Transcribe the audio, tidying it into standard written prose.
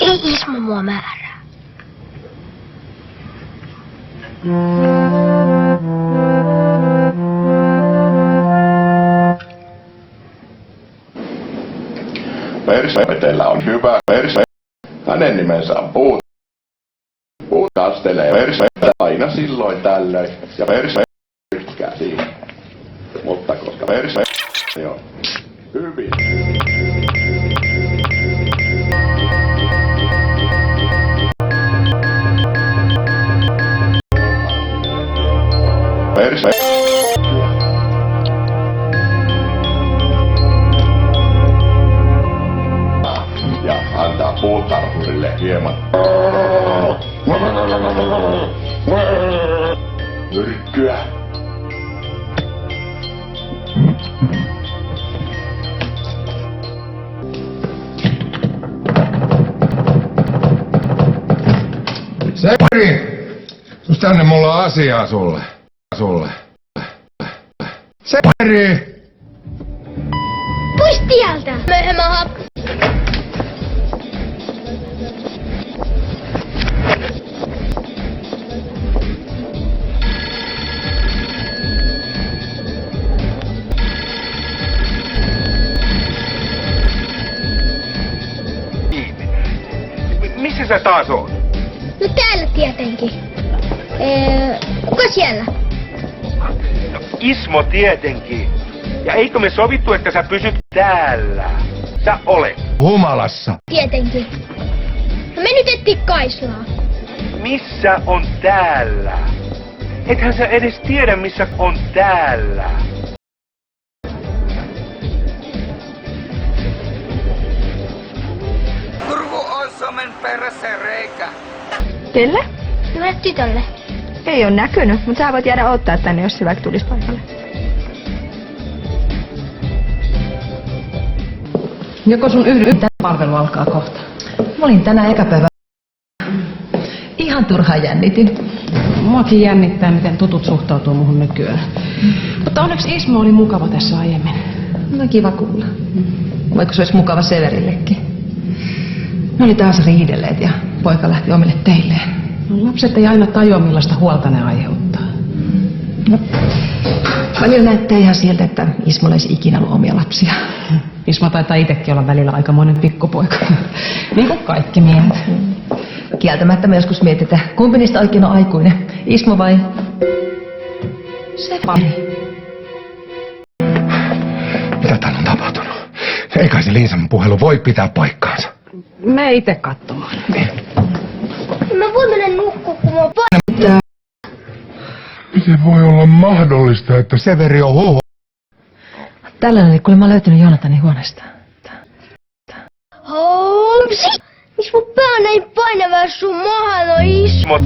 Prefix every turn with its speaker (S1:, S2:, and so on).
S1: Ei Ismo mua määrää.
S2: Persevetellä on hyvä perse. Hänen nimensä on Puut. Puut kastelee persevettä aina silloin tällöin ja perse tykkää siitä. Mutta koska perse on hyvin. Perse. Ja antaa puutarhurille hieman myrkkyä.
S3: Severi! Tus tänne, mulla on asiaa sulle. Severi!
S1: Pois tieltä! Möhmä.
S4: Missä sä taas oot?
S1: No täällä tietenkin. Kuka siellä?
S4: No, Ismo tietenkin. Ja eikö me sovittu, että sä pysyt täällä? Sä olet.
S3: Humalassa.
S1: Tietenkin. No me nyt etsi Kaislaa.
S4: Missä on täällä? Ethän sä edes tiedä, missä on täällä.
S5: Turku on somen perässä reikä.
S6: Kyllä?
S1: No tytölle.
S6: Ei ole näkynyt, mutta sä voit jäädä odottaa tänne, jos se vaikka tulisi paikalle.
S7: Joko sun palvelu alkaa kohta? Mä olin tänään eka päivä. Ihan turhaan jännitin.
S8: Muakin jännittää, miten tutut suhtautuu muhun nykyään. Mutta onneksi Ismo oli mukava tässä aiemmin.
S7: No kiva kuulla. Vaikka se olisi mukava Severillekin. Ne oli taas riidelleet ja poika lähti omille teilleen.
S8: No, lapset ei aina tajua, millaista huolta ne aiheuttaa.
S7: No, välillä näyttää ihan siltä, että Ismolla olisi ikinä ollut omia lapsia.
S8: Ismo taitaa itsekin olla välillä aikamoinen pikkupoika. Niin kuin kaikki miehet.
S7: Kieltämättä me joskus mietitään, kumpi niistä oikein on aikuinen. Ismo vai Severi?
S3: Mitä täällä on tapahtunut? Eikä se Liisan puhelu voi pitää paikkaansa.
S8: Me itse katsomaan.
S1: Mä voin mennä nukkua, kun mä
S3: Miten voi olla mahdollista, että Severi on huhu?
S7: Tällainen oli kuulemma löytynyt Joonatanin huoneesta.
S1: Homsi! Miks mun pää on näin painava, sun mahan on Ismo?